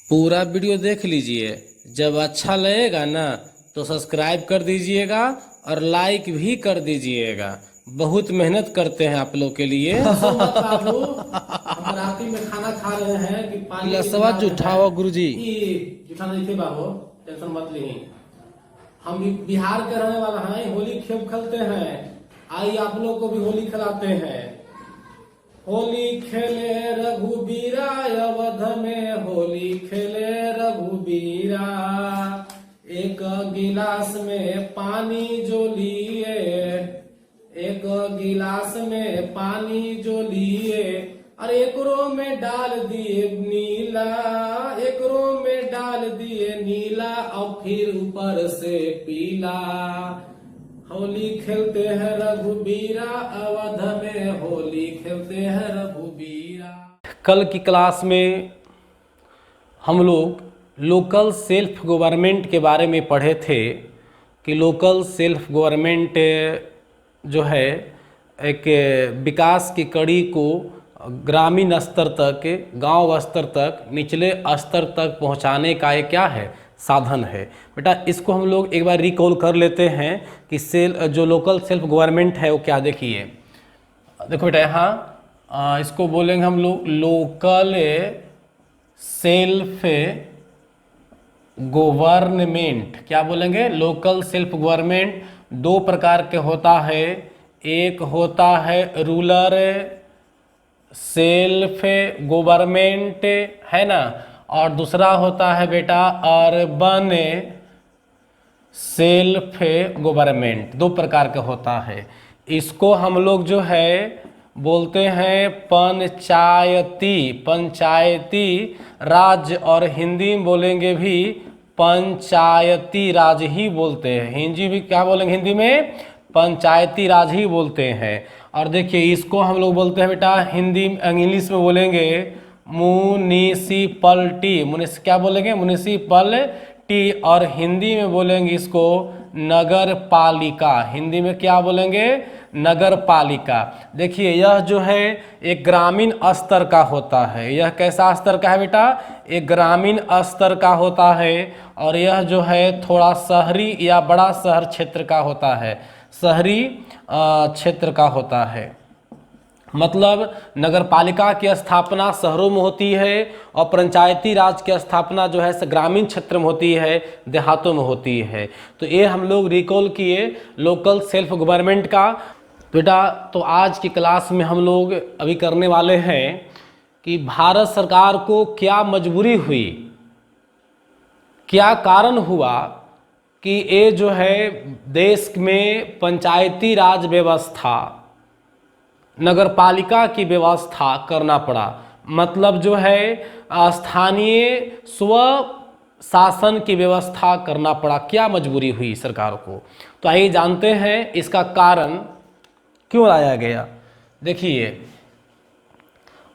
पूरा वीडियो देख लीजिए। जब अच्छा लगेगा ना तो सब्सक्राइब कर दीजिएगा और लाइक भी कर दीजिएगा। बहुत मेहनत करते हैं आप लोग के लिए। मत बाबू, हम राती में खाना खा रहे हैं कि पानी लसवा इंतजार में है जुठावा गुरुजी। कि जुठा नहीं थे बाबू। टेंशन मत लीजिए। हम भी बिहार के रहने वाला हैं, होली खेल खेलते हैं। आइए आप लोग को भी होली खिलाते हैं। होली खेले रघुबीरा, अवध में होली खेले रघुबीरा। एक गिलास में पानी जो लिए, एक गिलास में पानी जो लिए, और एकरो में डाल दिए नीला, एकरो में डाल दिए नीला, और फिर ऊपर से पीला। होली खेलते हैं रघुबीरा, अवध में होली खेलते हैं रघुबीरा। कल की क्लास में हम लोग लोकल सेल्फ गवर्नमेंट के बारे में पढ़े थे कि लोकल सेल्फ गवर्नमेंट जो है एक विकास की कड़ी को ग्रामीण स्तर तक, गांव स्तर तक, निचले स्तर तक पहुंचाने का एक क्या है, साधन है। बेटा इसको हम लोग एक बार रिकॉल कर लेते हैं कि जो लोकल सेल्फ गवर्नमेंट है वो क्या। देखिए देखो बेटा यहाँ इसको बोलेंगे हम लोग लोकल सेल्फ गवर्नमेंट। क्या बोलेंगे? लोकल सेल्फ गवर्नमेंट दो प्रकार के होता है। एक होता है रूरल सेल्फ गवर्नमेंट, है ना, और दूसरा होता है बेटा अर्बन सेल्फ गवर्नमेंट। दो प्रकार का होता है। इसको हम लोग जो है बोलते हैं पंचायती, पंचायती राज, और हिंदी में बोलेंगे भी पंचायती राज ही बोलते हैं। हिंदी भी क्या बोलेंगे? हिंदी में पंचायती राज ही बोलते हैं। और देखिए इसको हम लोग बोलते हैं बेटा हिंदी, इंग्लिश में बोलेंगे म्युनिसिपलिटी। क्या बोलेंगे? म्युनिसिपलिटी। और हिंदी में बोलेंगे इसको नगर पालिका। हिंदी में क्या बोलेंगे? नगर पालिका। देखिए यह जो है एक ग्रामीण स्तर का होता है। यह कैसा स्तर का है बेटा? एक ग्रामीण स्तर का होता है। और यह जो है थोड़ा शहरी या बड़ा शहर क्षेत्र का होता है, शहरी क्षेत्र का होता है। मतलब नगर पालिका की स्थापना शहरों में होती है और पंचायती राज की स्थापना जो है ग्रामीण क्षेत्र में होती है, देहातों में होती है। तो ये हम लोग रिकॉल किए लोकल सेल्फ गवर्नमेंट का। बेटा तो आज की क्लास में हम लोग अभी करने वाले हैं कि भारत सरकार को क्या मजबूरी हुई, क्या कारण हुआ कि ये जो है देश में पंचायती राज व्यवस्था, नगर पालिका की व्यवस्था करना पड़ा। मतलब जो है स्थानीय स्व शासन की व्यवस्था करना पड़ा। क्या मजबूरी हुई सरकार को? तो आइए जानते हैं इसका कारण क्यों लाया गया। देखिए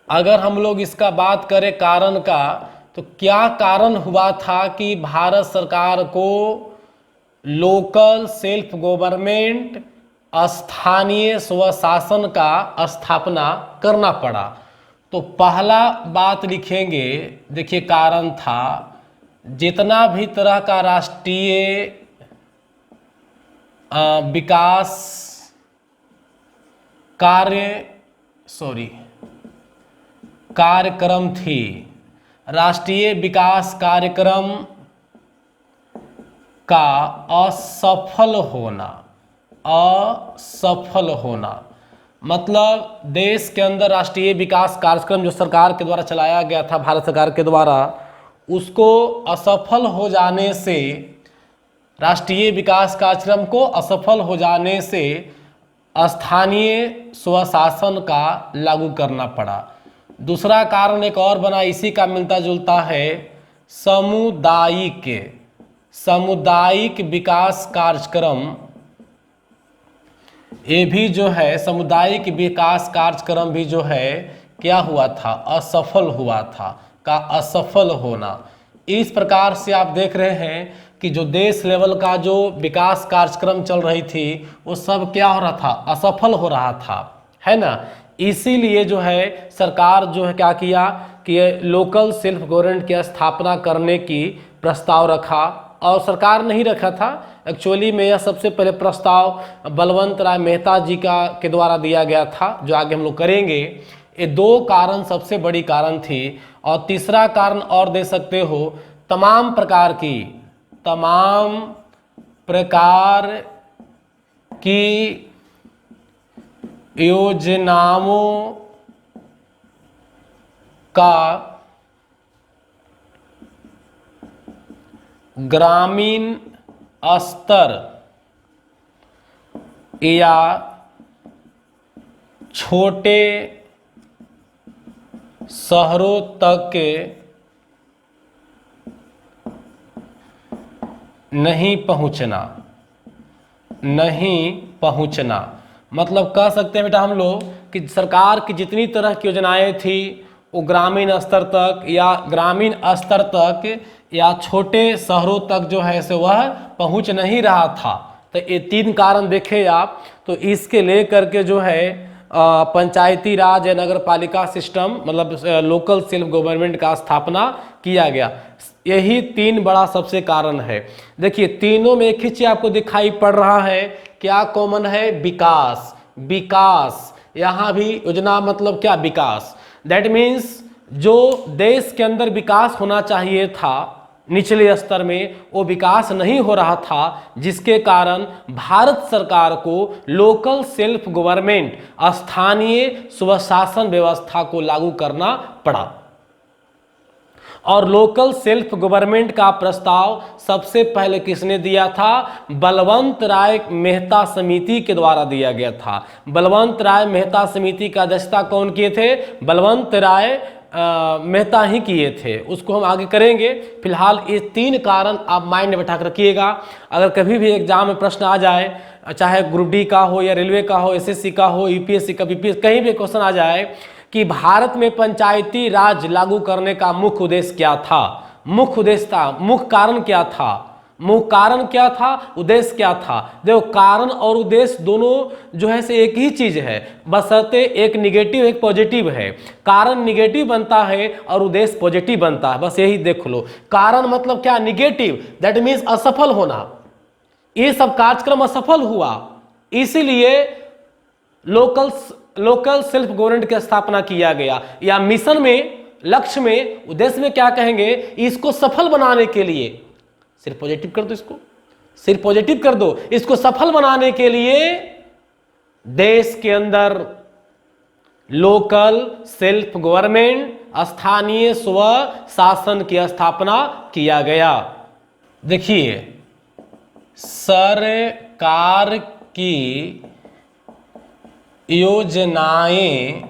अगर हम लोग इसका बात करें कारण का, तो क्या कारण हुआ था कि भारत सरकार को लोकल सेल्फ गवर्नमेंट, स्थानीय स्वशासन का स्थापना करना पड़ा? तो पहला बात लिखेंगे। देखिए कारण था जितना भी तरह का राष्ट्रीय विकास कार्यक्रम थी, राष्ट्रीय विकास कार्यक्रम का असफल होना। मतलब देश के अंदर राष्ट्रीय विकास कार्यक्रम जो सरकार के द्वारा चलाया गया था, भारत सरकार के द्वारा, उसको असफल हो जाने से, राष्ट्रीय विकास कार्यक्रम को असफल हो जाने से स्थानीय स्वशासन का लागू करना पड़ा। दूसरा कारण एक और बना, इसी का मिलता जुलता है, सामुदायिक विकास कार्यक्रम। ये भी जो है सामुदायिक विकास कार्यक्रम भी जो है क्या हुआ था? असफल हुआ था, का असफल होना। इस प्रकार से आप देख रहे हैं कि जो देश लेवल का जो विकास कार्यक्रम चल रही थी वो सब क्या हो रहा था? असफल हो रहा था, है ना। इसीलिए जो है सरकार जो है क्या किया कि लोकल सेल्फ गवर्नमेंट की स्थापना करने की प्रस्ताव रखा, और सरकार नहीं रखा था एक्चुअली में, यह सबसे पहले प्रस्ताव बलवंत राय मेहता जी के द्वारा दिया गया था, जो आगे हम लोग करेंगे। ये दो कारण सबसे बड़ी कारण थी। और तीसरा कारण और दे सकते हो, तमाम प्रकार की योजनाओं का ग्रामीण स्तर या छोटे शहरों तक के नहीं पहुंचना। मतलब कह सकते हैं बेटा हम लोग कि सरकार की जितनी तरह की योजनाएं थी वो ग्रामीण स्तर तक या छोटे शहरों तक जो है से वह पहुंच नहीं रहा था। तो ये तीन कारण देखे आप, तो इसके लेकर के जो है पंचायती राज या नगर पालिका सिस्टम, मतलब लोकल सेल्फ गवर्नमेंट का स्थापना किया गया। यही तीन बड़ा सबसे कारण है। देखिए तीनों में एक ही चीज आपको दिखाई पड़ रहा है, क्या कॉमन है? विकास। यहाँ भी योजना मतलब क्या? विकास। दैट मीन्स जो देश के अंदर विकास होना चाहिए था निचले स्तर में, वो विकास नहीं हो रहा था, जिसके कारण भारत सरकार को लोकल सेल्फ गवर्नमेंट, स्थानीय स्वशासन व्यवस्था को लागू करना पड़ा। और लोकल सेल्फ गवर्नमेंट का प्रस्ताव सबसे पहले किसने दिया था? बलवंत राय मेहता समिति के द्वारा दिया गया था। बलवंत राय मेहता समिति का अध्यक्षता कौन किए थे? बलवंत राय मेहता ही किए थे। उसको हम आगे करेंगे। फिलहाल ये तीन कारण आप माइंड में बैठा कर रखिएगा। अगर कभी भी एग्जाम में प्रश्न आ जाए, चाहे ग्रुप डी का हो या रेलवे का हो, एसएससी का हो, यूपीएससी का, बीपीएससी, कहीं भी क्वेश्चन आ जाए कि भारत में पंचायती राज लागू करने का मुख्य उद्देश्य क्या था, मुख्य उद्देश्य था, मुख्य कारण क्या था, मुख्य कारण क्या था, उद्देश्य क्या था। देखो कारण और उद्देश्य दोनों जो है से एक ही चीज है, बशर्ते एक निगेटिव एक पॉजिटिव है। कारण निगेटिव बनता है और उद्देश्य पॉजिटिव बनता है, बस यही देख लो। कारण मतलब क्या? निगेटिव, दैट मीन्स असफल होना। ये सब कार्यक्रम असफल हुआ, इसीलिए लोकल सेल्फ गवर्नमेंट की स्थापना किया गया। या मिशन में, लक्ष्य में, उद्देश्य में क्या कहेंगे? इसको सफल बनाने के लिए, सिर्फ पॉजिटिव कर दो, इसको सिर्फ पॉजिटिव कर दो, इसको सफल बनाने के लिए देश के अंदर लोकल सेल्फ गवर्नमेंट, स्थानीय स्व शासन की स्थापना किया गया। देखिए सरकार की योजनाएं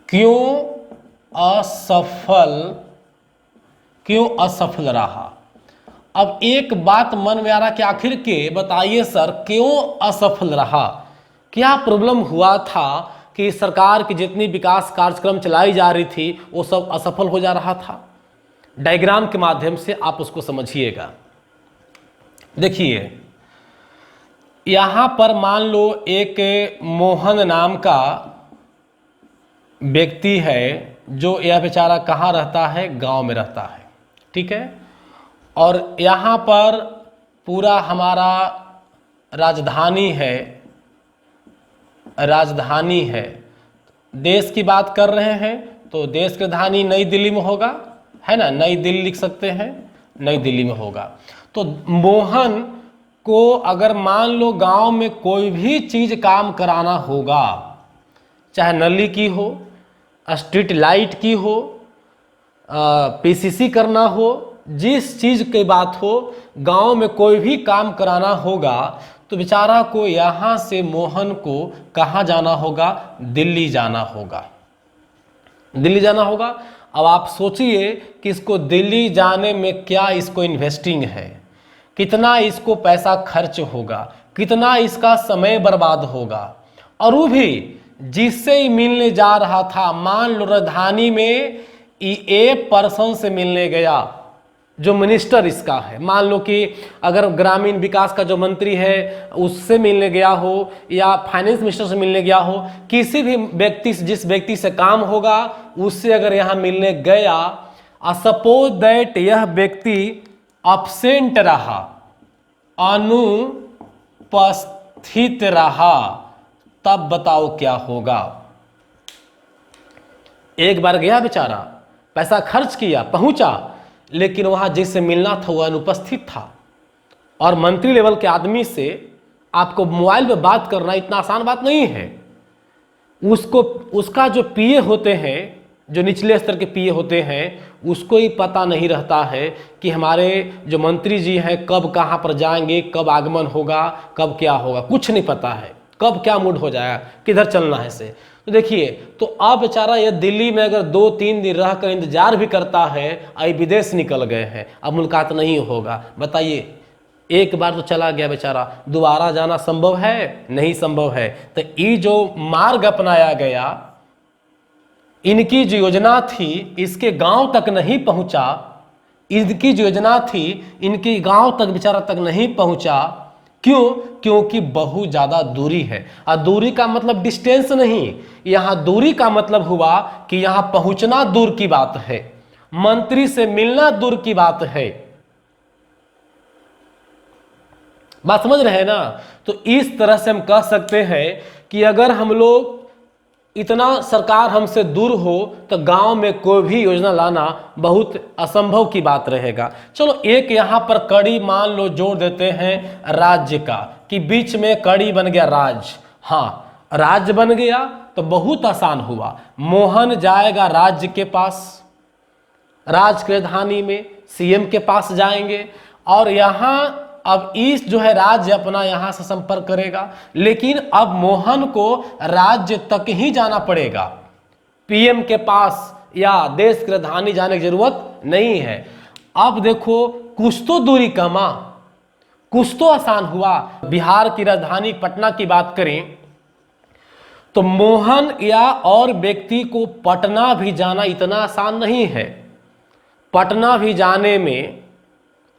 क्यों असफल रहा? अब एक बात मन में आ रहा कि आखिर के बताइए सर क्यों असफल रहा? क्या प्रॉब्लम हुआ था कि सरकार की जितनी विकास कार्यक्रम चलाई जा रही थी वो सब असफल हो जा रहा था? डायग्राम के माध्यम से आप उसको समझिएगा। देखिए यहां पर मान लो एक मोहन नाम का व्यक्ति है, जो यह बेचारा कहाँ रहता है? गांव में रहता है, ठीक है। और यहाँ पर पूरा हमारा राजधानी है, देश की बात कर रहे हैं तो देश की राजधानी नई दिल्ली में होगा, है ना, नई दिल्ली लिख सकते हैं, नई दिल्ली में होगा। तो मोहन को अगर मान लो गांव में कोई भी चीज काम कराना होगा, चाहे नली की हो, स्ट्रीट लाइट की हो, पीसीसी करना हो, जिस चीज की बात हो, गांव में कोई भी काम कराना होगा तो बेचारा को यहाँ से मोहन को कहाँ जाना होगा? दिल्ली जाना होगा, दिल्ली जाना होगा। अब आप सोचिए कि इसको दिल्ली जाने में क्या इसको इन्वेस्टिंग है, कितना इसको पैसा खर्च होगा, कितना इसका समय बर्बाद होगा। और वो भी जिससे ही मिलने जा रहा था, मान लो राजधानी में ए पर्सन से मिलने गया, जो मिनिस्टर इसका है, मान लो कि अगर ग्रामीण विकास का जो मंत्री है उससे मिलने गया हो या फाइनेंस मिनिस्टर से मिलने गया हो, किसी भी व्यक्ति से, जिस व्यक्ति से काम होगा उससे अगर यहाँ मिलने गया, सपोज दैट यह व्यक्ति अब्सेंट रहा, अनुपस्थित रहा, तब बताओ क्या होगा। एक बार गया बेचारा, पैसा खर्च किया, पहुंचा, लेकिन वहां जिससे मिलना था वह अनुपस्थित था। और मंत्री लेवल के आदमी से आपको मोबाइल पे बात करना इतना आसान बात नहीं है। उसको, उसका जो पीए होते हैं, जो निचले स्तर के पीए होते हैं, उसको ही पता नहीं रहता है कि हमारे जो मंत्री जी हैं कब कहाँ पर जाएंगे, कब आगमन होगा, कब क्या होगा, कुछ नहीं पता है, कब क्या मूड हो जाएगा, किधर चलना है से। तो देखिए, तो अब बेचारा ये दिल्ली में अगर 2-3 दिन रह कर इंतजार भी करता है, आई विदेश निकल गए हैं, अब मुलाकात नहीं होगा। बताइए, एक बार तो चला गया बेचारा, दोबारा जाना संभव है? नहीं संभव है। तो ये जो मार्ग अपनाया गया, इनकी जो योजना थी इसके गांव तक नहीं पहुंचा, इनकी जो योजना थी इनकी गांव तक बेचारा तक नहीं पहुंचा। क्यों? क्योंकि बहुत ज़्यादा दूरी है। और दूरी का मतलब डिस्टेंस नहीं, यहाँ दूरी का मतलब हुआ कि यहाँ पहुंचना दूर की बात है, मंत्री से मिलना दूर की बात है। बात समझ रहे हैं ना? तो इस तरह से हम कह सकते हैं कि अगर हम लोग इतना सरकार हमसे दूर हो तो गांव में कोई भी योजना लाना बहुत असंभव की बात रहेगा। चलो एक यहां पर कड़ी मान लो जोड़ देते हैं राज्य का, कि बीच में कड़ी बन गया राज्य। हाँ, राज्य बन गया तो बहुत आसान हुआ। मोहन जाएगा राज्य के पास, राज्य की राजधानी में सीएम के पास जाएंगे, और यहाँ अब ईस्ट जो है राज्य अपना यहां से संपर्क करेगा। लेकिन अब मोहन को राज्य तक ही जाना पड़ेगा, पीएम के पास या देश की राजधानी जाने की जरूरत नहीं है। अब देखो, कुछ तो दूरी कमा, कुछ तो आसान हुआ। बिहार की राजधानी पटना की बात करें तो मोहन या और व्यक्ति को पटना भी जाना इतना आसान नहीं है। पटना भी जाने में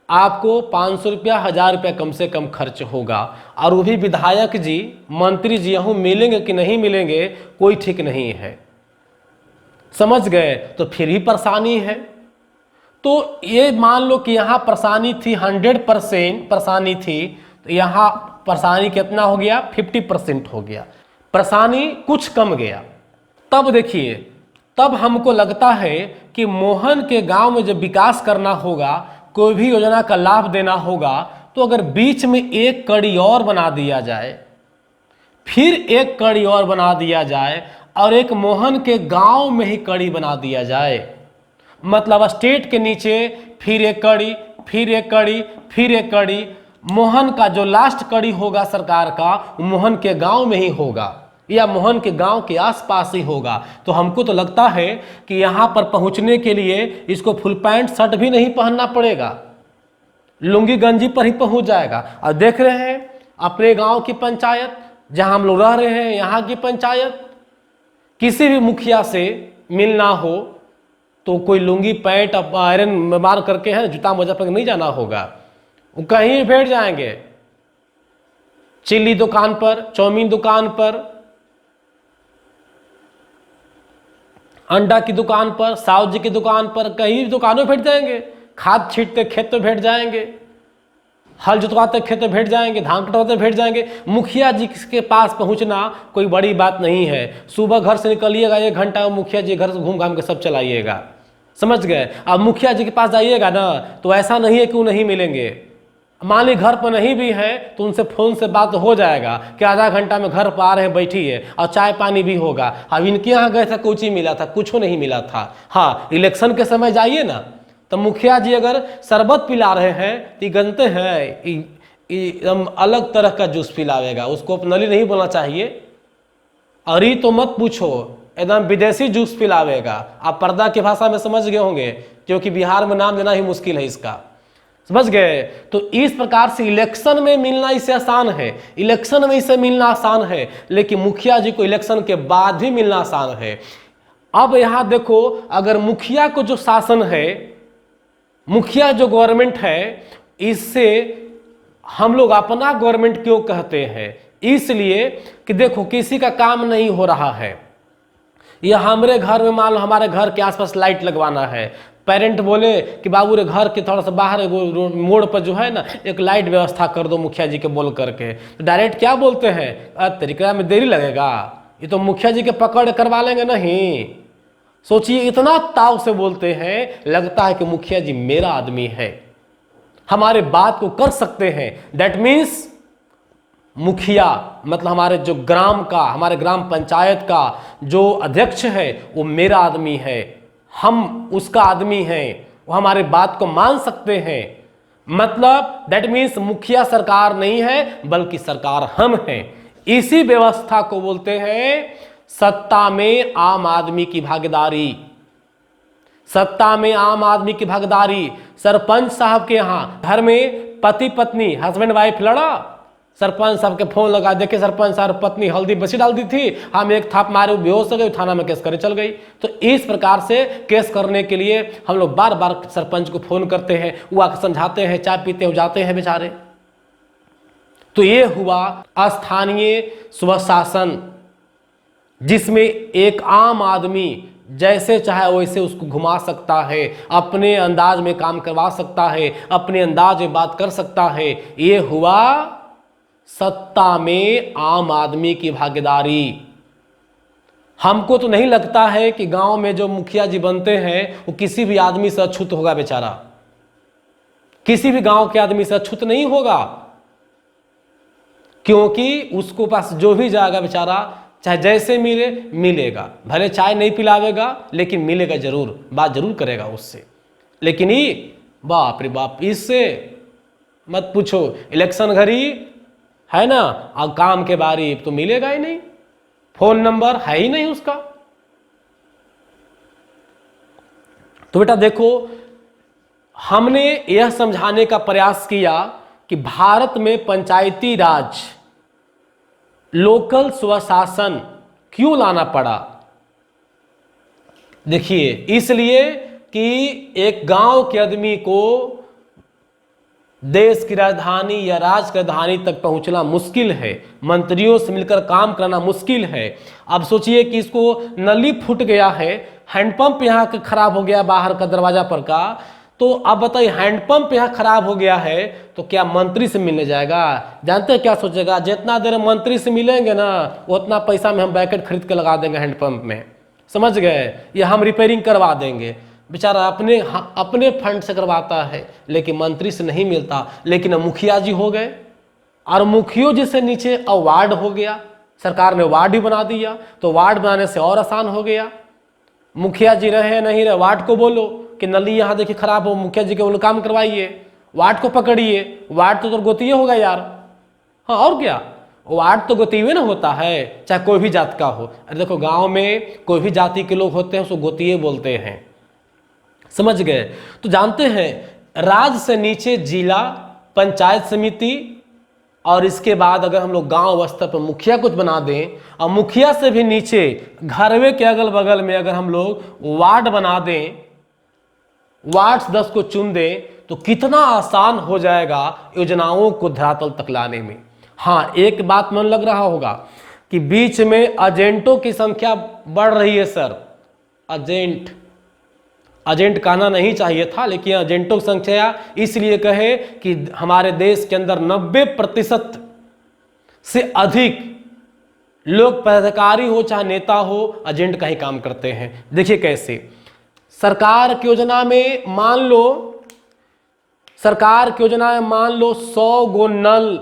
आपको 500 रुपया, 1000 रुपया कम से कम खर्च होगा, और वो भी विधायक जी, मंत्री जी यहाँ मिलेंगे कि नहीं मिलेंगे कोई ठीक नहीं है। समझ गए? तो फिर ही परेशानी है। तो ये मान लो कि यहाँ परेशानी थी 100% परेशानी थी, तो यहाँ परेशानी कितना हो गया? 50% हो गया, परेशानी कुछ कम गया। तब देखिए, तब हमको लगता है कि मोहन के गांव में जब विकास करना होगा, कोई भी योजना का लाभ देना होगा, तो अगर बीच में एक कड़ी और बना दिया जाए, फिर एक कड़ी और बना दिया जाए, और एक मोहन के गांव में ही कड़ी बना दिया जाए, मतलब स्टेट के नीचे फिर एक कड़ी, फिर एक कड़ी, फिर एक कड़ी, मोहन का जो लास्ट कड़ी होगा सरकार का, वो मोहन के गांव में ही होगा या मोहन के गांव के आसपास ही होगा। तो हमको तो लगता है कि यहाँ पर पहुँचने के लिए इसको फुल पैंट शर्ट भी नहीं पहनना पड़ेगा, लुंगी गंजी पर ही पहुँच जाएगा। और देख रहे हैं अपने गांव की पंचायत, जहाँ हम लोग रह रहे हैं, यहाँ की पंचायत, किसी भी मुखिया से मिलना हो तो कोई लुंगी पैंट आयरन मार करके है, जूता मोजा पर नहीं जाना होगा, वो कहीं बैठ जाएंगे, चिल्ली दुकान पर, चाउमीन दुकान पर, अंडा की दुकान पर, साव जी की दुकान पर, कहीं भी दुकानों में बैठ जाएंगे, खाद छींटते खेत में बैठ जाएंगे, हल जुतवाते खेत में बैठ जाएंगे, धान कटवाते बैठ जाएंगे। मुखिया जी के पास पहुंचना कोई बड़ी बात नहीं है। सुबह घर से निकलिएगा 1 घंटा, मुखिया जी घर से घूम घाम के सब चलाइएगा। समझ गए? अब मुखिया जी के पास जाइएगा ना, तो ऐसा नहीं है कि वो नहीं मिलेंगे। मान ली घर पर नहीं भी है तो उनसे फोन से बात हो जाएगा कि आधा घंटा में घर पर आ रहे हैं, बैठिए, और चाय पानी भी होगा। अब इनके यहाँ गए थे, कुछ ही मिला था? कुछ नहीं मिला था। हाँ, इलेक्शन के समय जाइए ना, तो मुखिया जी अगर शरबत पिला रहे हैं तो गनते हैं एकदम अलग तरह का जूस पिलावेगा, उसको नली नहीं बोलना चाहिए, और ये तो मत पूछो, एकदम विदेशी जूस पिलावेगा। आप पर्दा की भाषा में समझ गए होंगे, क्योंकि बिहार में नाम लेना ही मुश्किल है इसका। समझ गए? तो इस प्रकार से इलेक्शन में मिलना इसे आसान है, इलेक्शन में इसे मिलना आसान है, लेकिन मुखिया जी को इलेक्शन के बाद भी मिलना आसान है। अब यहां देखो, अगर मुखिया को जो शासन है, मुखिया जो गवर्नमेंट है, इससे हम लोग अपना गवर्नमेंट क्यों कहते हैं? इसलिए कि देखो किसी का काम नहीं हो रहा है, या हमारे घर में मान लो हमारे घर के आसपास लाइट लगवाना है, पेरेंट बोले कि बाबू रे घर के थोड़ा सा बाहर मोड़ पर जो है ना एक लाइट व्यवस्था कर दो मुखिया जी के बोल करके, तो डायरेक्ट क्या बोलते हैं, तरीका में देरी लगेगा, ये तो मुखिया जी के पकड़ करवा लेंगे नहीं। सोचिए इतना ताव से बोलते हैं, लगता है कि मुखिया जी मेरा आदमी है, हमारे बात को कर सकते हैं। दैट मीन्स मुखिया मतलब हमारे जो ग्राम का, हमारे ग्राम पंचायत का जो अध्यक्ष है वो मेरा आदमी है, हम उसका आदमी हैं, वो हमारे बात को मान सकते हैं। मतलब दैट मीन्स मुखिया सरकार नहीं है बल्कि सरकार हम हैं। इसी व्यवस्था को बोलते हैं सत्ता में आम आदमी की भागीदारी। सत्ता में आम आदमी की भागीदारी। सरपंच साहब के यहाँ घर में पति पत्नी हस्बैंड वाइफ लड़ा, सरपंच साहब के फोन लगा, देखे सरपंच साहब पत्नी हल्दी बसी डाल दी थी, हम एक थाप मारे बेहोश हो गए, थाना में केस करे चल गई। तो इस प्रकार से केस करने के लिए हम लोग बार बार सरपंच को फोन करते हैं, वो आकर समझाते हैं, चाय पीते हो जाते हैं बेचारे। तो ये हुआ स्थानीय स्वशासन, जिसमें एक आम आदमी जैसे चाहे वैसे उसको घुमा सकता है, अपने अंदाज में काम करवा सकता है, अपने अंदाज में बात कर सकता है। ये हुआ सत्ता में आम आदमी की भागीदारी। हमको तो नहीं लगता है कि गांव में जो मुखिया जी बनते हैं वो किसी भी आदमी से अछूत होगा बेचारा, किसी भी गांव के आदमी से अछूत नहीं होगा, क्योंकि उसको पास जो भी जाएगा बेचारा चाहे जैसे मिले मिलेगा, भले चाय नहीं पिलावेगा लेकिन मिलेगा जरूर, बात जरूर करेगा उससे। लेकिन ये बाप रे बाप, इससे मत पूछो, इलेक्शन घड़ी है ना, और काम के बारी तो मिलेगा ही नहीं, फोन नंबर है ही नहीं उसका। तो बेटा देखो, हमने यह समझाने का प्रयास किया कि भारत में पंचायती राज, लोकल स्वशासन क्यों लाना पड़ा। देखिए, इसलिए कि एक गांव के आदमी को देश की राजधानी या राज्य की राजधानी तक पहुंचना मुश्किल है, मंत्रियों से मिलकर काम करना मुश्किल है। अब सोचिए कि इसको नली फूट गया है, हैंडपंप यहाँ का खराब हो गया बाहर का दरवाजा पर का, तो अब बताइए हैंडपंप यहाँ खराब हो गया है तो क्या मंत्री से मिलने जाएगा? जानते हैं क्या सोचेगा, जितना देर मंत्री से मिलेंगे ना उतना पैसा में हम बैकेट खरीद के लगा देंगे हैंडपंप में, समझ गए, या हम रिपेयरिंग करवा देंगे। बेचारा अपने फंड से करवाता है लेकिन मंत्री से नहीं मिलता। लेकिन मुखिया जी हो गए, और मुखियों जी से नीचे अब वार्ड हो गया, सरकार ने वार्ड ही बना दिया, तो वार्ड बनाने से और आसान हो गया। मुखिया जी रहे नहीं रहे, वार्ड को बोलो कि नली यहाँ देखिए खराब हो, मुखिया जी के बोलो काम करवाइए, वार्ड को पकड़िए, वार्ड तो गोतीय होगा यार। हाँ और क्या, वार्ड तो गोतीय ना होता है, चाहे कोई भी जात का हो। अरे देखो गांव में कोई भी जाति के लोग होते हैं उसको गोतीय बोलते हैं, समझ गए। तो जानते हैं राज्य से नीचे जिला, पंचायत समिति, और इसके बाद अगर हम लोग गांव स्तर पर मुखिया कुछ बना दें, और मुखिया से भी नीचे घरवे के अगल बगल में अगर हम लोग वार्ड बना दें, वार्ड 10 को चुन दें, तो कितना आसान हो जाएगा योजनाओं को धरातल तक लाने में। हाँ, एक बात मन लग रहा होगा कि बीच में एजेंटों की संख्या बढ़ रही है सर। एजेंट कहना नहीं चाहिए था, लेकिन एजेंटों की संख्या इसलिए कहे कि हमारे देश के अंदर 90% से अधिक लोग पदाधिकारी हो चाहे नेता हो, एजेंट का ही काम करते हैं। देखिए कैसे, सरकार की योजना में मान लो 100 गो नल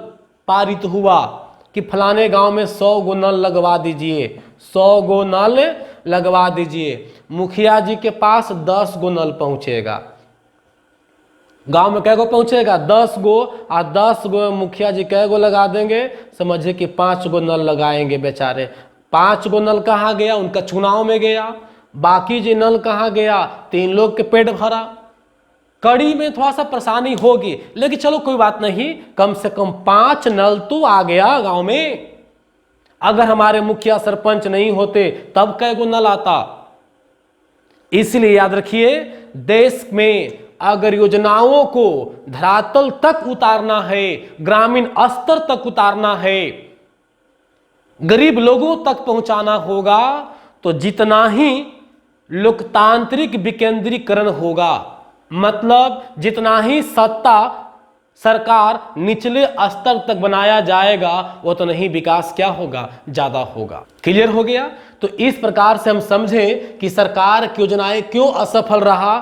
पारित हुआ कि फलाने गांव में 100 गो नल लगवा दीजिए, 100 गो नल लगवा दीजिए। मुखिया जी के पास 10 गो नल पहुंचेगा, गांव में कै गो पहुंचेगा? 10 गो, और 10 गो मुखिया जी कै गो लगा देंगे? समझिए कि 5 गो नल लगाएंगे बेचारे। 5 गो नल कहाँ गया? उनका चुनाव में गया। बाकी जी नल कहाँ गया? 3 लोग के पेट भरा। कड़ी में थोड़ा सा परेशानी होगी, लेकिन चलो कोई बात नहीं, कम से कम 5 नल तो आ गया गांव में। अगर हमारे मुखिया सरपंच नहीं होते तब कै गो नल आता? इसलिए याद रखिए, देश में अगर योजनाओं को धरातल तक उतारना है, ग्रामीण स्तर तक उतारना है, गरीब लोगों तक पहुंचाना होगा, तो जितना ही लोकतांत्रिक विकेंद्रीकरण होगा, मतलब जितना ही सत्ता सरकार निचले स्तर तक बनाया जाएगा, वो तो नहीं विकास क्या होगा, ज्यादा होगा। क्लियर हो गया? तो इस प्रकार से हम समझें कि सरकार की योजनाएं क्यों असफल रहा।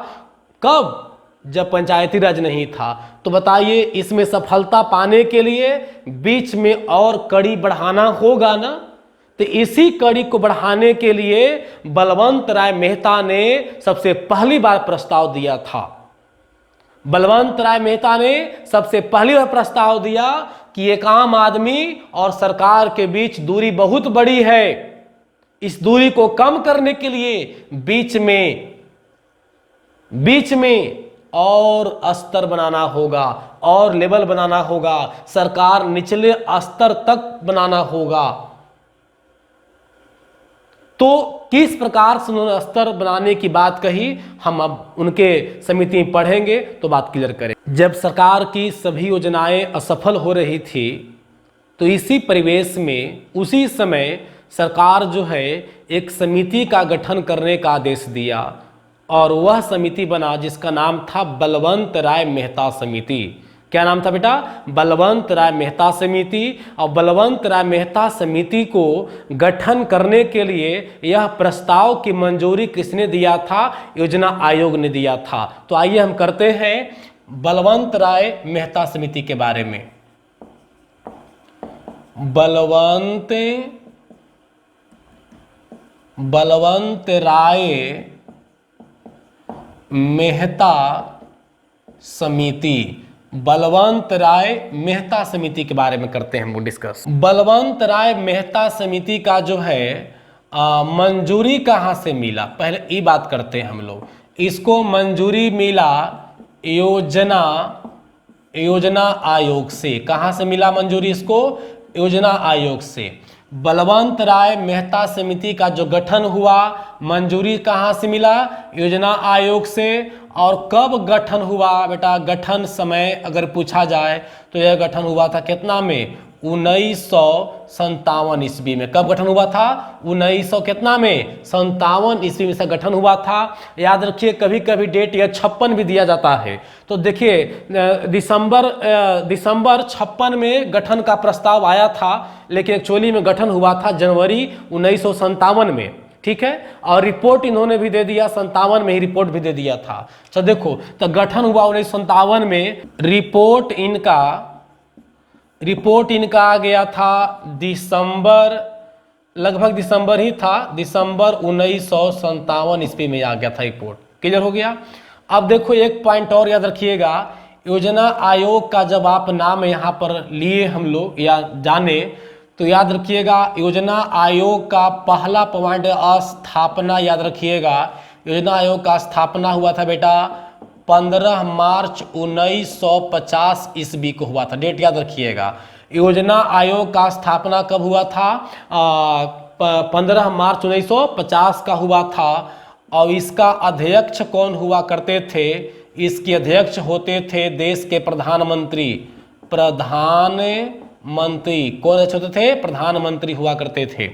कब? जब पंचायती राज नहीं था। तो बताइए, इसमें सफलता पाने के लिए बीच में और कड़ी बढ़ाना होगा ना। तो इसी कड़ी को बढ़ाने के लिए बलवंत राय मेहता ने सबसे पहली बार प्रस्ताव दिया था। बलवंत राय मेहता ने सबसे पहली बार प्रस्ताव दिया कि एक आम आदमी और सरकार के बीच दूरी बहुत बड़ी है, इस दूरी को कम करने के लिए बीच में और स्तर बनाना होगा और लेवल बनाना होगा, सरकार निचले स्तर तक बनाना होगा। तो किस प्रकार से उन्होंने स्तर बनाने की बात कही, हम अब उनके समिति में पढ़ेंगे तो बात क्लियर करें। जब सरकार की सभी योजनाएं असफल हो रही थी, तो इसी परिवेश में उसी समय सरकार जो है एक समिति का गठन करने का आदेश दिया, और वह समिति बना जिसका नाम था बलवंत राय मेहता समिति। क्या नाम था बेटा? बलवंत राय मेहता समिति। और बलवंत राय मेहता समिति को गठन करने के लिए यह प्रस्ताव की मंजूरी किसने दिया था? योजना आयोग ने दिया था। तो आइए हम करते हैं बलवंत राय मेहता समिति के बारे में। बलवंत राय मेहता समिति, बलवंत राय मेहता समिति के बारे में करते हैं हम डिस्कस। बलवंत राय मेहता समिति का जो है मंजूरी कहाँ से मिला, पहले ये बात करते हैं हम लोग। इसको मंजूरी मिला योजना आयोग से। कहाँ से मिला मंजूरी इसको? योजना आयोग से। बलवंत राय मेहता समिति का जो गठन हुआ, मंजूरी कहाँ से मिला? योजना आयोग से। और कब गठन हुआ बेटा? गठन समय अगर पूछा जाए तो यह गठन हुआ था कितना में? 1957 ईस्वी में। कब गठन हुआ था? 1957 ईस्वी में से गठन हुआ था। याद रखिए, कभी कभी डेट यह 56 भी दिया जाता है। तो देखिए, दिसंबर 56 में गठन का प्रस्ताव आया था, लेकिन एक्चुअली में गठन हुआ था जनवरी 1957 में। ठीक है, और रिपोर्ट इन्होंने भी दे दिया 57 में ही रिपोर्ट भी दे दिया था। तो देखो, तो गठन हुआ 1957 में, रिपोर्ट इनका आ गया था दिसंबर, लगभग दिसंबर ही था, दिसंबर 1957 ईस्वी में आ गया था रिपोर्ट। क्लियर हो गया? अब देखो, एक पॉइंट और याद रखिएगा, योजना आयोग का जब आप नाम यहाँ पर लिए हम लोग या जाने, तो याद रखिएगा योजना आयोग का पहला पॉइंट स्थापना। याद रखिएगा, योजना आयोग का स्थापना हुआ था बेटा 15 मार्च 1950 ईस्वी को हुआ था। डेट याद रखिएगा। योजना आयोग का स्थापना कब हुआ था? 15 मार्च 1950 का हुआ था। और इसका अध्यक्ष कौन हुआ करते थे? इसके अध्यक्ष होते थे देश के प्रधानमंत्री। कौन होते थे? प्रधानमंत्री हुआ करते थे।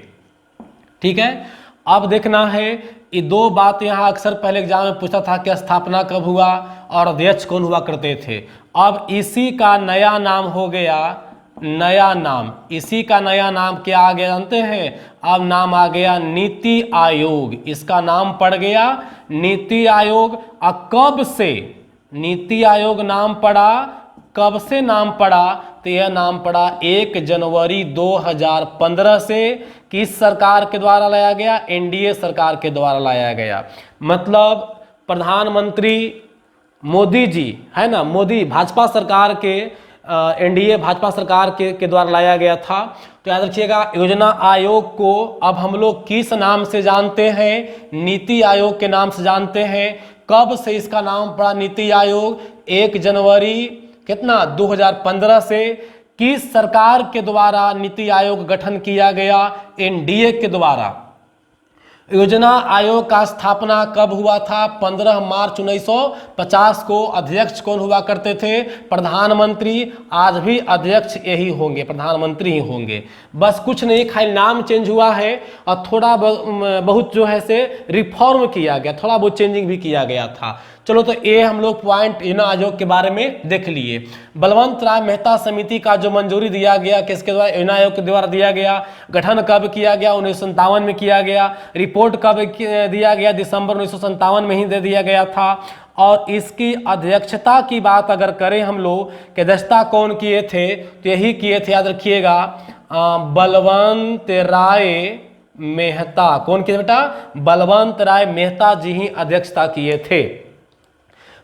ठीक है, अब देखना है ये दो बात यहाँ अक्सर पहले एग्जाम में पूछा था कि स्थापना कब हुआ और अध्यक्ष कौन हुआ करते थे। अब इसी का नया नाम हो गया, इसी का नया नाम क्या आ गया जानते हैं? अब नाम आ गया नीति आयोग। इसका नाम पड़ गया नीति आयोग। कब से नीति आयोग नाम पड़ा? कब से नाम पड़ा? तो यह नाम पड़ा 1 जनवरी 2015 से। किस सरकार के द्वारा लाया गया? एनडीए सरकार के द्वारा लाया गया। मतलब प्रधानमंत्री मोदी जी है ना, मोदी भाजपा सरकार के, एनडीए भाजपा सरकार के द्वारा लाया गया था। तो याद रखिएगा, योजना आयोग को अब हम लोग किस नाम से जानते हैं? नीति आयोग के नाम से जानते हैं। कब से इसका नाम पड़ा नीति आयोग? 1 जनवरी कितना 2015 से। किस सरकार के द्वारा नीति आयोग गठन किया गया? एनडीए के द्वारा। योजना आयोग का स्थापना कब हुआ था? 15 मार्च 1950 को। अध्यक्ष कौन हुआ करते थे? प्रधानमंत्री। आज भी अध्यक्ष यही होंगे, प्रधानमंत्री ही होंगे। बस कुछ नहीं, खाली नाम चेंज हुआ है और थोड़ा बहुत जो है से रिफॉर्म किया गया, थोड़ा बहुत चेंजिंग भी किया गया था। चलो, तो ये हम लोग पॉइंट योजना आयोग के बारे में देख लिए। बलवंत राय मेहता समिति का जो मंजूरी दिया गया, किसके द्वारा? योजना आयोग के द्वारा दिया गया। गठन कब किया गया? 1957 में किया गया। रिपोर्ट कब दिया गया? दिसंबर 1957 में ही दे दिया गया था। और इसकी अध्यक्षता की बात अगर करें हम लोग कि अध्यक्षता कौन किए थे, तो यही किए थे, याद रखिएगा, बलवंत राय मेहता। कौन किए बेटा? बलवंत राय मेहता जी ही अध्यक्षता किए थे।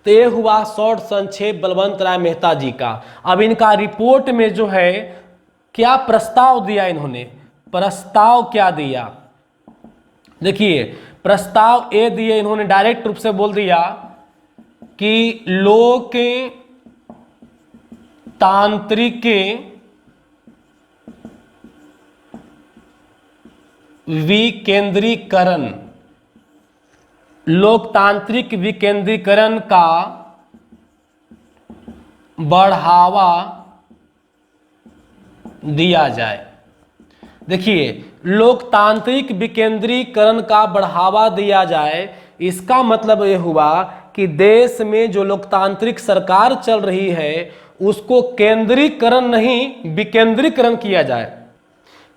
तो ये हुआ शॉर्ट संक्षेप बलवंत राय मेहता जी का। अब इनका रिपोर्ट में जो है क्या प्रस्ताव दिया इन्होंने? प्रस्ताव क्या दिया? देखिए, प्रस्ताव ये दिए इन्होंने, डायरेक्ट रूप से बोल दिया कि लोकतांत्रिक विकेंद्रीकरण, लोकतांत्रिक विकेंद्रीकरण का बढ़ावा दिया जाए। देखिए, लोकतांत्रिक विकेंद्रीकरण का बढ़ावा दिया जाए, इसका मतलब यह हुआ कि देश में जो लोकतांत्रिक सरकार चल रही है उसको केंद्रीकरण नहीं विकेंद्रीकरण किया जाए।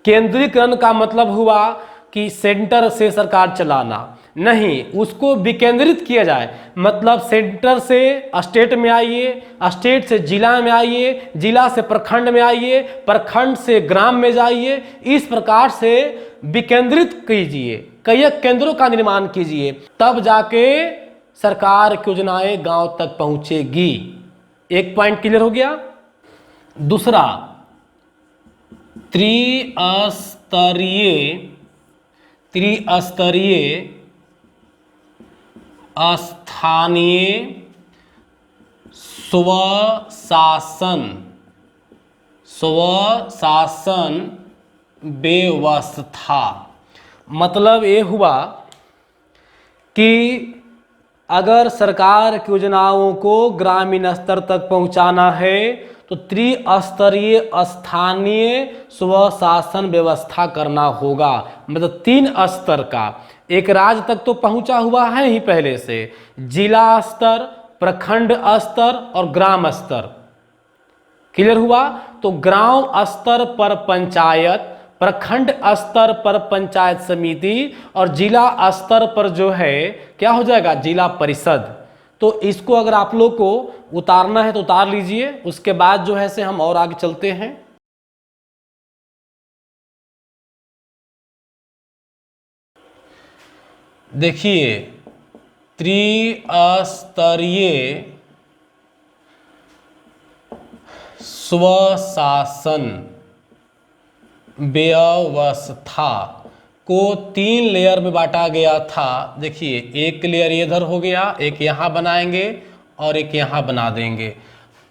केंद्रीकरण का मतलब हुआ कि सेंटर से सरकार चलाना नहीं, उसको विकेंद्रित किया जाए। मतलब सेंटर से स्टेट में आइए, स्टेट से जिला में आइए, जिला से प्रखंड में आइए, प्रखंड से ग्राम में जाइए। इस प्रकार से विकेंद्रित कीजिए, कई केंद्रों का निर्माण कीजिए, तब जाके सरकार की योजनाएं गांव तक पहुंचेगी। एक पॉइंट क्लियर हो गया। दूसरा, त्रिस्तरीय स्थानीय स्वशासन व्यवस्था। मतलब ये हुआ कि अगर सरकार की योजनाओं को ग्रामीण स्तर तक पहुंचाना है तो त्रिस्तरीय स्थानीय स्वशासन व्यवस्था करना होगा। मतलब 3 स्तर का, एक राज्य तक तो पहुंचा हुआ है ही पहले से, जिला स्तर, प्रखंड स्तर और ग्राम स्तर। क्लियर हुआ? तो ग्राम स्तर पर पंचायत, प्रखंड स्तर पर पंचायत समिति और जिला स्तर पर जो है क्या हो जाएगा? जिला परिषद। तो इसको अगर आप लोग को उतारना है तो उतार लीजिए, उसके बाद जो है से हम और आगे चलते हैं। देखिए, त्रिस्तरीय स्वशासन व्यवस्था को 3 लेयर में बांटा गया था। देखिए, एक लेयर इधर हो गया, एक यहाँ बनाएंगे और एक यहाँ बना देंगे।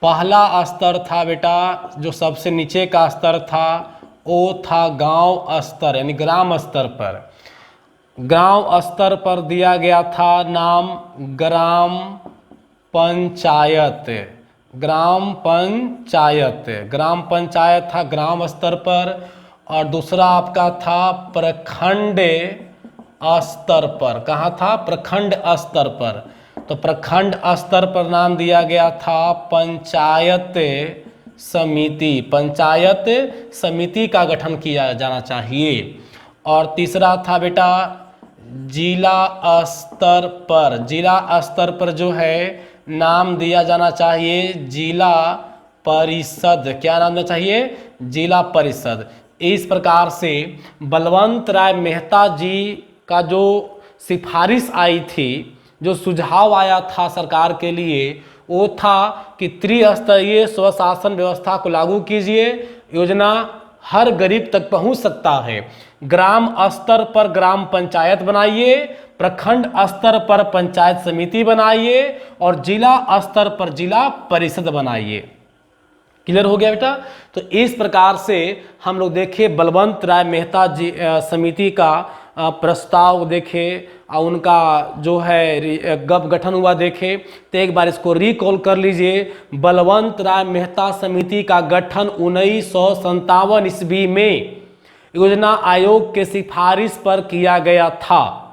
पहला स्तर था बेटा, जो सबसे नीचे का स्तर था, वो था गांव स्तर यानी ग्राम स्तर पर। गांव स्तर पर दिया गया था नाम ग्राम पंचायत। ग्राम पंचायत, ग्राम पंचायत था ग्राम स्तर पर। और दूसरा आपका था प्रखंड स्तर पर। कहाँ था? प्रखंड स्तर पर। तो प्रखंड स्तर पर नाम दिया गया था पंचायत समिति। पंचायत समिति का गठन किया जाना चाहिए। और तीसरा था बेटा जिला स्तर पर। जिला स्तर पर जो है नाम दिया जाना चाहिए जिला परिषद। क्या नाम देना चाहिए? जिला परिषद। इस प्रकार से बलवंत राय मेहता जी का जो सिफारिश आई थी, जो सुझाव आया था सरकार के लिए, वो था कि त्रिस्तरीय स्वशासन व्यवस्था को लागू कीजिए, योजना हर गरीब तक पहुंच सकता है। ग्राम स्तर पर ग्राम पंचायत बनाइए, प्रखंड स्तर पर पंचायत समिति बनाइए और जिला स्तर पर जिला परिषद बनाइए। क्लियर हो गया बेटा? तो इस प्रकार से हम लोग देखिए बलवंत राय मेहता जी समिति का प्रस्ताव देखे और उनका जो है गप गठन हुआ देखे, तो एक बार इसको रिकॉल कर लीजिए। बलवंत राय मेहता समिति का गठन 1957 ईस्वी में योजना आयोग के सिफारिश पर किया गया था।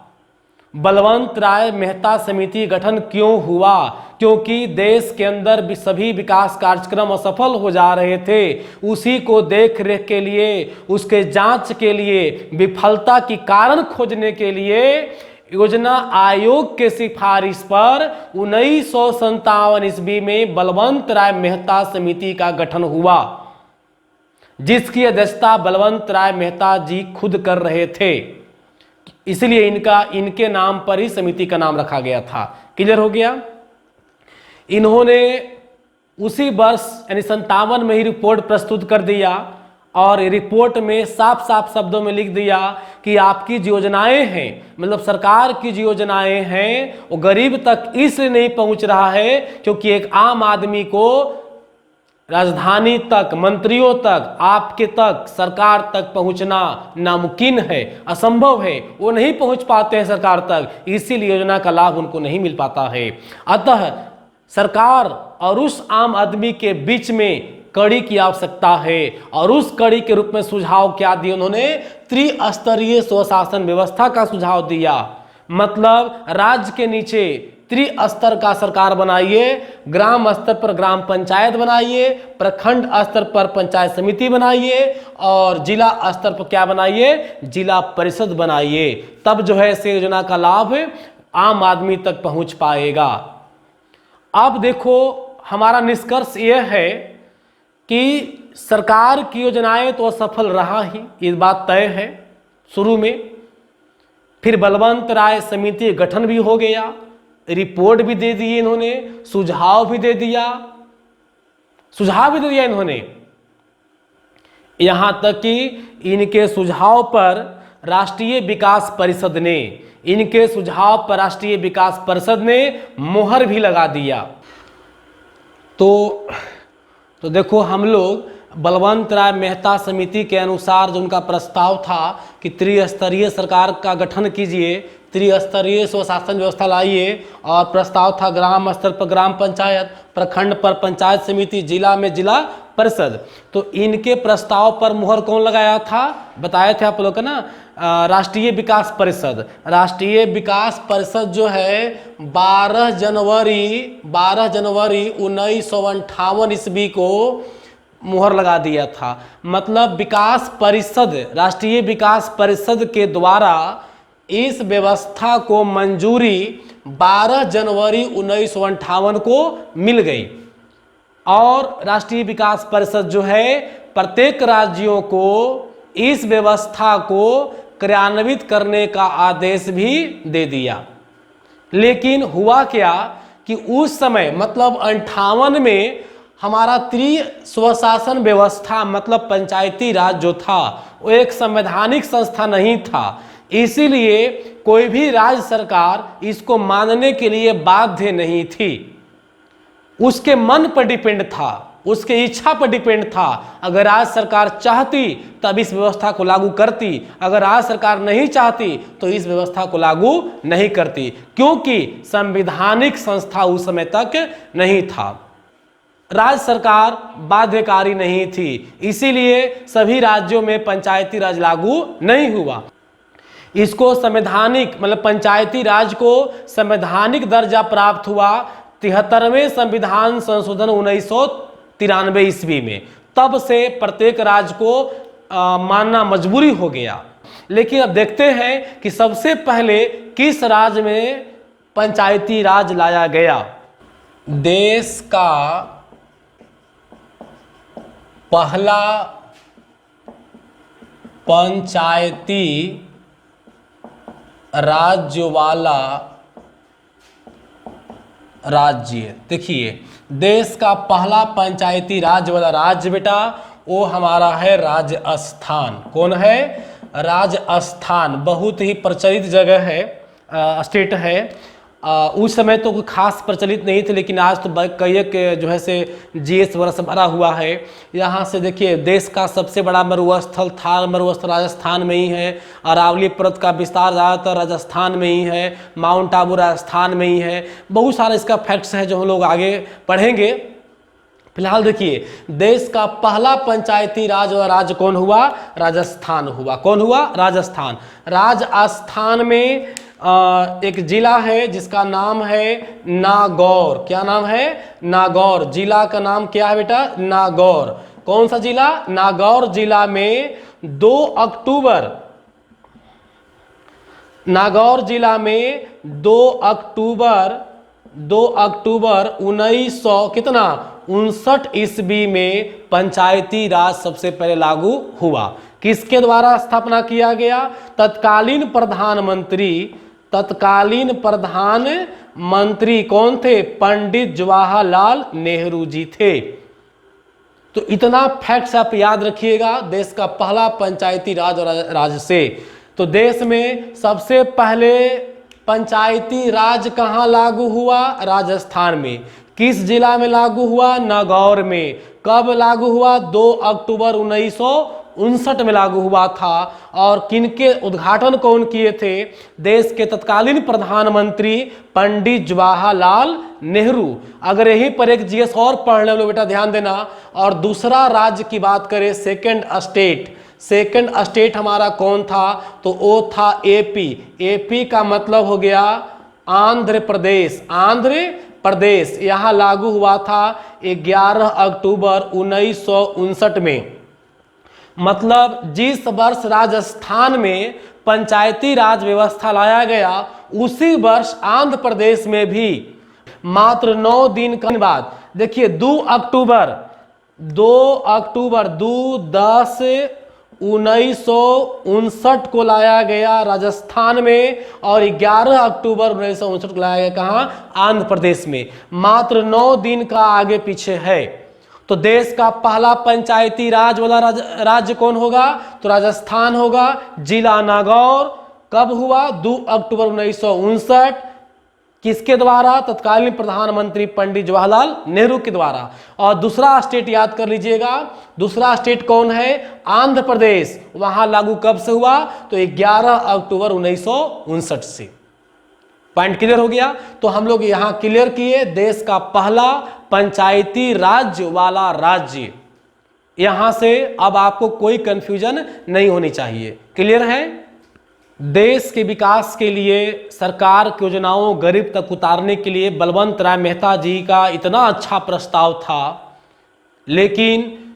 बलवंत राय मेहता समिति गठन क्यों हुआ? क्योंकि देश के अंदर भी सभी विकास कार्यक्रम असफल हो जा रहे थे। उसी को देख रेख के लिए, उसके जांच के लिए, विफलता की कारण खोजने के लिए योजना आयोग के सिफारिश पर 1957 ईस्वी में बलवंत राय मेहता समिति का गठन हुआ, जिसकी अध्यक्षता बलवंत राय मेहता जी खुद कर रहे थे। इसलिए इनके नाम पर ही समिति का नाम रखा गया था। क्लियर हो गया? इन्होंने उसी वर्ष यानी 57 में ही रिपोर्ट प्रस्तुत कर दिया और रिपोर्ट में साफ साफ शब्दों में लिख दिया कि आपकी जो योजनाएं हैं, मतलब सरकार की जो योजनाएं हैं, वो गरीब तक इसलिए नहीं पहुंच रहा है क्योंकि एक आम आदमी को राजधानी तक, मंत्रियों तक, आपके तक, सरकार तक पहुंचना नामुमकिन है, असंभव है। वो नहीं पहुंच पाते हैं सरकार तक, इसीलिए योजना का लाभ उनको नहीं मिल पाता है। अतः सरकार और उस आम आदमी के बीच में कड़ी की आवश्यकता है, और उस कड़ी के रूप में सुझाव क्या दिया उन्होंने? त्रिस्तरीय स्वशासन व्यवस्था का सुझाव दिया। मतलब राज्य के नीचे त्रिस्तर का सरकार बनाइए, ग्राम स्तर पर ग्राम पंचायत बनाइए, प्रखंड स्तर पर पंचायत समिति बनाइए, और जिला स्तर पर क्या बनाइए? जिला परिषद बनाइए। तब जो है इस योजना का लाभ आम आदमी तक पहुंच पाएगा। अब देखो, हमारा निष्कर्ष यह है कि सरकार की योजनाएं तो असफल रहा ही, इस बात तय है शुरू में। फिर बलवंत राय समिति गठन भी हो गया, रिपोर्ट भी दे दी इन्होंने, सुझाव भी दे दिया इन्होंने। यहां तक कि इनके सुझाव पर राष्ट्रीय विकास परिषद ने मोहर भी लगा दिया। तो देखो, हम लोग बलवंत राय मेहता समिति के अनुसार जो उनका प्रस्ताव था कि त्रिस्तरीय सरकार का गठन कीजिए, त्रिस्तरीय स्वशासन व्यवस्था लाइए, और प्रस्ताव था ग्राम स्तर पर ग्राम पंचायत, प्रखंड पर पंचायत समिति, जिला में जिला परिषद। तो इनके प्रस्ताव पर मुहर कौन लगाया था? बताए थे आप लोग का ना, राष्ट्रीय विकास परिषद। राष्ट्रीय विकास परिषद जो है 12 जनवरी 1958 ईस्वी को मुहर लगा दिया था। मतलब विकास परिषद, राष्ट्रीय विकास परिषद के द्वारा इस व्यवस्था को मंजूरी 12 जनवरी 1958 को मिल गई, और राष्ट्रीय विकास परिषद जो है प्रत्येक राज्यों को इस व्यवस्था को क्रियान्वित करने का आदेश भी दे दिया। लेकिन हुआ क्या कि उस समय मतलब 58 में हमारा स्वशासन व्यवस्था मतलब पंचायती राज जो था वो एक संवैधानिक संस्था नहीं था। इसीलिए कोई भी राज्य सरकार इसको मानने के लिए बाध्य नहीं थी। उसके मन पर डिपेंड था, उसके इच्छा पर डिपेंड था। अगर राज्य सरकार चाहती तब इस व्यवस्था को लागू करती, अगर राज्य सरकार नहीं चाहती तो इस व्यवस्था को लागू नहीं करती, क्योंकि संवैधानिक संस्था उस समय तक नहीं था। राज्य सरकार बाध्यकारी नहीं थी, इसीलिए सभी राज्यों में पंचायती राज लागू नहीं हुआ। इसको संवैधानिक मतलब पंचायती राज को संवैधानिक दर्जा प्राप्त हुआ 73वें संविधान संशोधन 1993 ईस्वी में। तब से प्रत्येक राज्य को मानना मजबूरी हो गया। लेकिन अब देखते हैं कि सबसे पहले किस राज्य में पंचायती राज लाया गया। देश का पहला पंचायती राज्य वाला राज्य, देखिए देश का पहला पंचायती राज वाला राज्य बेटा वो हमारा है राजस्थान। कौन है? राजस्थान। बहुत ही प्रचलित जगह है, स्टेट है। उस समय तो कोई खास प्रचलित नहीं थे, लेकिन आज तो कई एक जो है से जीएस वगैरह से भरा हुआ है। यहाँ से देखिए देश का सबसे बड़ा मरुस्थल थार मरुस्थल राजस्थान में ही है। अरावली पर्वत का विस्तार ज़्यादातर राजस्थान में ही है। माउंट आबू राजस्थान में ही है। बहुत सारा इसका फैक्ट्स है जो हम लोग आगे पढ़ेंगे। फिलहाल देखिए देश का पहला पंचायती राज और राज्य कौन हुआ? राजस्थान हुआ। कौन हुआ? राजस्थान। राजस्थान में एक जिला है जिसका नाम है नागौर। क्या नाम है? नागौर। जिला का नाम क्या है बेटा? नागौर। कौन सा जिला? नागौर जिला में 2 अक्टूबर नागौर जिला में 2 अक्टूबर 1900 कितना 59 ईस्वी में पंचायती राज सबसे पहले लागू हुआ। किसके द्वारा स्थापना किया गया? तत्कालीन प्रधानमंत्री कौन थे? पंडित जवाहरलाल नेहरू जी थे। तो इतना फैक्ट्स आप याद रखिएगा देश का पहला पंचायती राज और राज्य से। तो देश में सबसे पहले पंचायती राज कहाँ लागू हुआ? राजस्थान में। किस जिला में लागू हुआ? नागौर में। कब लागू हुआ? 2 अक्टूबर 1959 में लागू हुआ था। और किनके उद्घाटन कौन किए थे? देश के तत्कालीन प्रधानमंत्री पंडित जवाहरलाल नेहरू। अगर यहीं पर एक जीएस और पढ़ ले लो बेटा, ध्यान देना। और दूसरा राज्य की बात करें, सेकंड स्टेट हमारा कौन था? तो वो था एपी। एपी का मतलब हो गया आंध्र प्रदेश। यहाँ लागू हुआ था 11 अक्टूबर 1959 में। मतलब जिस वर्ष राजस्थान में पंचायती राज व्यवस्था लाया गया, उसी वर्ष आंध्र प्रदेश में भी मात्र 9 दिन के बाद देखिए 2 अक्टूबर 2/10/1959 को लाया गया राजस्थान में, और 11 अक्टूबर 1959 को लाया गया कहाँ? आंध्र प्रदेश में। मात्र 9 दिन का आगे पीछे है। तो देश का पहला पंचायती राज वाला राज्य कौन होगा? तो राजस्थान होगा। जिला नागौर। कब हुआ? 2 अक्टूबर 1959। किसके द्वारा? तत्कालीन प्रधानमंत्री पंडित जवाहरलाल नेहरू के द्वारा। और दूसरा स्टेट याद कर लीजिएगा, दूसरा स्टेट कौन है? आंध्र प्रदेश। वहां लागू कब से हुआ? तो 11 अक्टूबर 1959 से। पॉइंट क्लियर हो गया? तो हम लोग यहां क्लियर किए देश का पहला पंचायती राज्य वाला राज्य। यहां से अब आपको कोई कंफ्यूजन नहीं होनी चाहिए। क्लियर है? देश के विकास के लिए, सरकार की योजनाओं गरीब तक उतारने के लिए बलवंत राय मेहता जी का इतना अच्छा प्रस्ताव था, लेकिन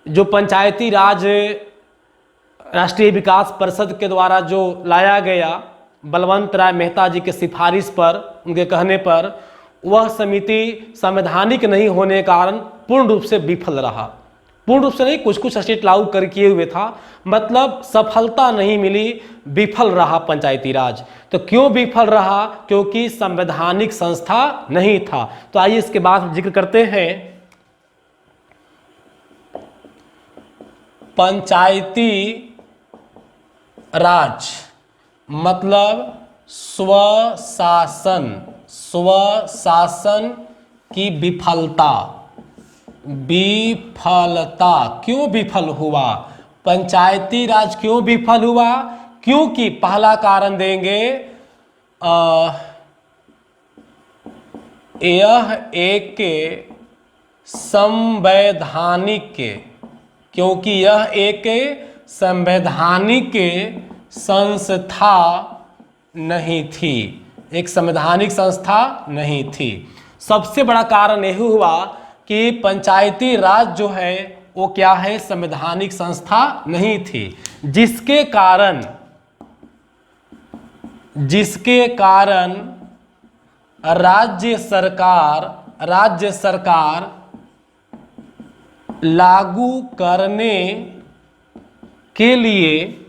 जो पंचायती राज राष्ट्रीय विकास परिषद के द्वारा जो लाया गया बलवंत राय मेहता जी के सिफारिश पर, उनके कहने पर, वह समिति संवैधानिक नहीं होने के कारण पूर्ण रूप से विफल रहा। पूर्ण रूप से नहीं, कुछ कुछ स्टेट लागू कर किए हुए था, मतलब सफलता नहीं मिली, विफल रहा पंचायती राज। तो क्यों विफल रहा? क्योंकि संवैधानिक संस्था नहीं था। तो आइए इसके बाद जिक्र करते हैं पंचायती राज मतलब स्वशासन की विफलता। क्यों विफल हुआ? पंचायती राज क्यों विफल हुआ? क्योंकि पहला कारण देंगे, यह एक संवैधानिक, क्योंकि यह एक संवैधानिक संस्था नहीं थी, एक संवैधानिक संस्था नहीं थी। सबसे बड़ा कारण यही हुआ कि पंचायती राज जो है वो क्या है? संवैधानिक संस्था नहीं थी, जिसके कारण राज्य सरकार लागू करने के लिए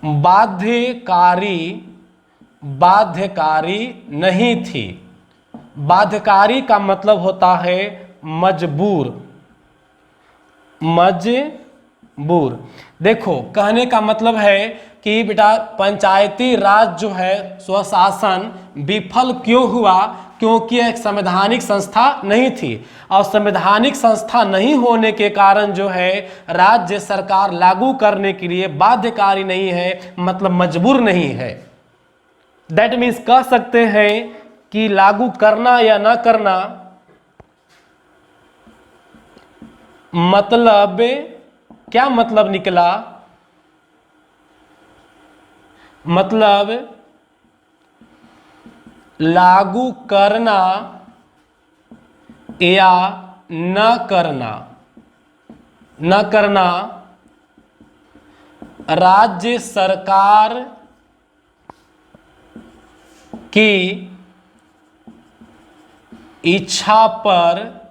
बाध्यकारी नहीं थी। बाध्यकारी का मतलब होता है मजबूर। देखो, कहने का मतलब है कि बेटा पंचायती राज जो है स्वशासन विफल क्यों हुआ, क्योंकि एक संवैधानिक संस्था नहीं थी और संवैधानिक संस्था नहीं होने के कारण जो है राज्य सरकार लागू करने के लिए बाध्यकारी नहीं है, मतलब मजबूर नहीं है। दैट मीन्स कह सकते हैं कि लागू करना या ना करना, मतलब क्या मतलब निकला, मतलब लागू करना या न करना, न करना राज्य सरकार की इच्छा पर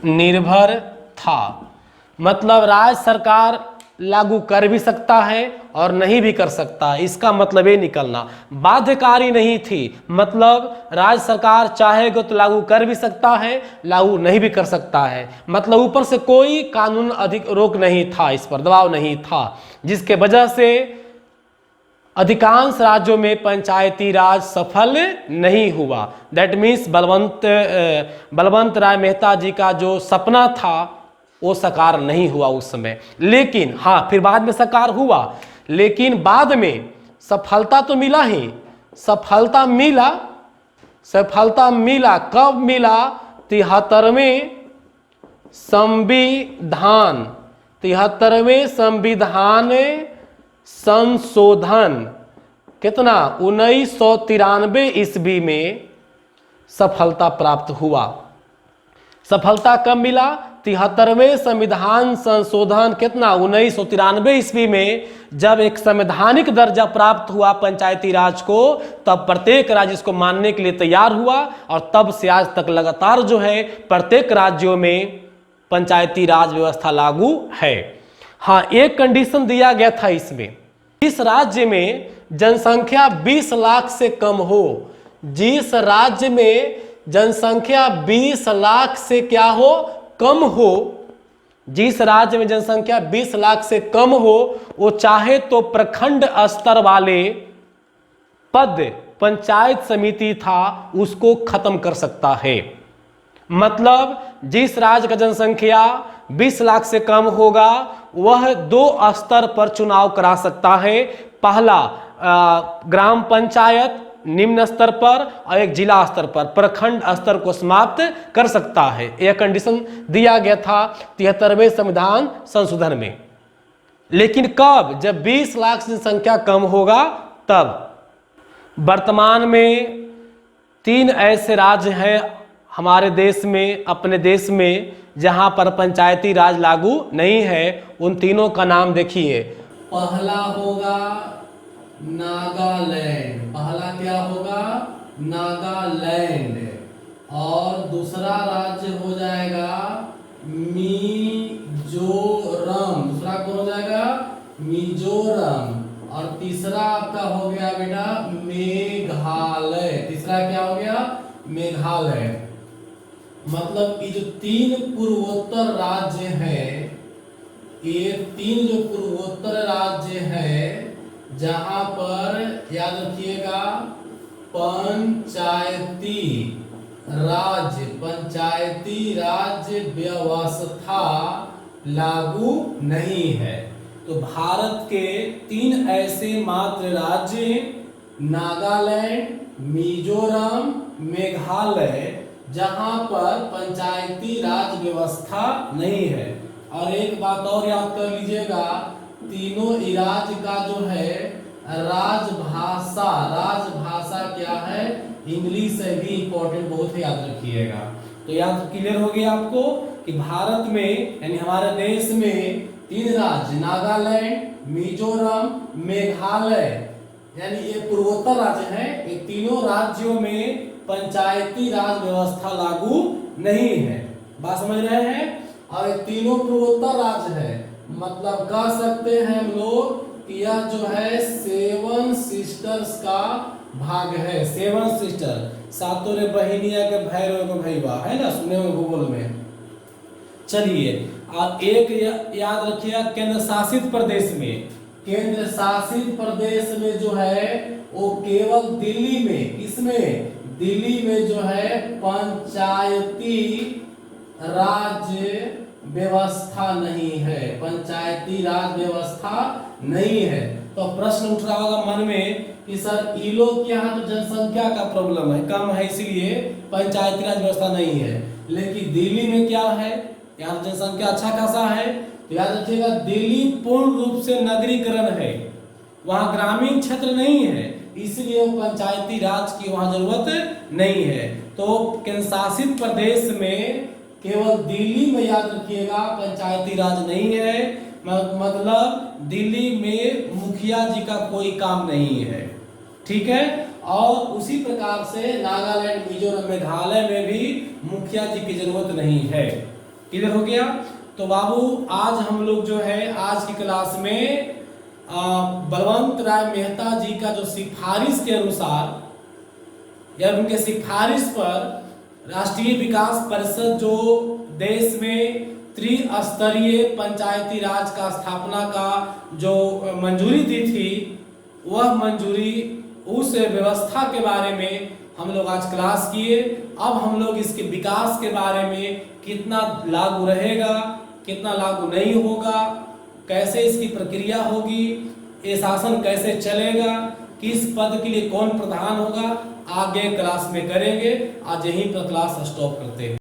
निर्भर था। मतलब राज्य सरकार लागू कर भी सकता है और नहीं भी कर सकता, इसका मतलब ये निकलना। बाध्यकारी नहीं थी, मतलब राज्य सरकार चाहेगा तो लागू कर भी सकता है, लागू नहीं भी कर सकता है, मतलब ऊपर से कोई कानून अधिक रोक नहीं था, इस पर दबाव नहीं था, जिसके वजह से अधिकांश राज्यों में पंचायती राज सफल नहीं हुआ। दैट मीन्स बलवंत राय मेहता जी का जो सपना था वो साकार नहीं हुआ उस समय। लेकिन हाँ, फिर बाद में साकार हुआ, लेकिन बाद में सफलता तो मिला ही, सफलता मिला कब मिला? 73वें संविधान संशोधन, कितना 1993 ईस्वी में सफलता प्राप्त हुआ। सफलता कब मिला? 73वें संविधान संशोधन, कितना 1993 ईस्वी में जब एक संवैधानिक दर्जा प्राप्त हुआ पंचायती राज को, तब प्रत्येक राज्य इसको मानने के लिए तैयार हुआ और तब से आज तक लगातार जो है प्रत्येक राज्यों में पंचायती राज व्यवस्था लागू है। हाँ, एक कंडीशन दिया गया था इसमें, जिस राज्य में जनसंख्या 20 लाख से कम हो, जिस राज्य में जनसंख्या 20 लाख से क्या हो, कम हो, जिस राज्य में जनसंख्या 20 लाख से कम हो, वो चाहे तो प्रखंड स्तर वाले पद पंचायत समिति था उसको खत्म कर सकता है। मतलब जिस राज्य का जनसंख्या 20 लाख से कम होगा वह 2 स्तर पर चुनाव करा सकता है। पहला ग्राम पंचायत निम्न स्तर पर और एक जिला स्तर पर, प्रखंड स्तर को समाप्त कर सकता है। यह कंडीशन दिया गया था 73वें संविधान संशोधन में। लेकिन कब? जब 20 लाख जनसंख्या कम होगा तब। वर्तमान में 3 ऐसे राज्य हैं हमारे देश में, अपने देश में, जहां पर पंचायती राज लागू नहीं है। उन तीनों का नाम देखिए। पहला होगा नागालैंड, पहला क्या होगा? नागालैंड। और दूसरा राज्य हो जाएगा मिजोरम, दूसरा कौन हो जाएगा? मिजोरम। और तीसरा आपका हो गया बेटा मेघालय। तीसरा क्या हो गया? मेघालय। मतलब ये जो 3 पूर्वोत्तर राज्य हैं, ये 3 जो पूर्वोत्तर राज्य हैं जहां पर याद रखिएगा पंचायती राज व्यवस्था लागू नहीं है। तो भारत के 3 ऐसे मात्र राज्य, नागालैंड, मिजोरम, मेघालय, जहां पर पंचायती राज व्यवस्था नहीं है। और एक बात और याद कर लीजिएगा, तीनों राज्य का जो है राजभाषा क्या है? इंग्लिश है भी इंपॉर्टेंट, बहुत ही याद रखिएगा। तो याद क्लियर हो गया आपको कि भारत में यानी हमारे देश में 3 राज्य, नागालैंड, मिजोरम, मेघालय, यानी ये पूर्वोत्तर राज्य हैं। ये तीनों राज्यों में पंचायती राज व्यवस्था लागू नहीं है। बात समझ रहे हैं? और ये तीनों पूर्वोत्तर राज्य है, मतलब कह सकते हैं हम लोग कि यह जो है 7 सिस्टर्स का भाग है। 7 सिस्टर, सातों रे बहनिया के भैरव को भैया, है ना, सुने हुए भूगोल में। चलिए और एक याद रखिएगा केंद्र शासित प्रदेश में, केंद्र शासित प्रदेश में जो है वो केवल दिल्ली में, इसमें दिल्ली में जो है पंचायती राज व्यवस्था नहीं है, पंचायती राज व्यवस्था नहीं है। तो प्रश्न उठ रहा होगा मन में कि सर इन लोग के यहाँ तो जनसंख्या का प्रॉब्लम है, कम है, इसलिए पंचायती राज व्यवस्था नहीं है, लेकिन दिल्ली में क्या है, यहाँ जनसंख्या अच्छा खासा है। तो याद रखिएगा दिल्ली पूर्ण रूप से नगरीकरण है, वहाँ ग्रामीण क्षेत्र नहीं है, इसलिए वो पंचायती राज की वहाँ जरूरत नहीं है। तो केंद्र शासित प्रदेश में केवल दिल्ली में याद रखिएगा पंचायती राज नहीं है, मतलब दिल्ली में मुखिया जी का कोई काम नहीं है, ठीक है। और उसी प्रकार से नागालैंड, मिजोरम, मेघालय में भी मुखिया जी की जरूरत नहीं है। क्लियर हो गया। तो बाबू आज हम लोग जो है आज की क्लास में बलवंत राय मेहता जी का जो सिफारिश के अनुसार या उनके सिफारिश पर राष्ट्रीय विकास परिषद जो देश में त्रिस्तरीय पंचायती राज का स्थापना का जो मंजूरी दी थी, वह मंजूरी उस व्यवस्था के बारे में हम लोग आज क्लास किए। अब हम लोग इसके विकास के बारे में कितना लागू रहेगा, कितना लागू नहीं होगा, कैसे इसकी प्रक्रिया होगी, ये शासन कैसे चलेगा, किस पद के लिए कौन प्रधान होगा, आगे क्लास में करेंगे। आज यहीं पर क्लास स्टॉप करते हैं।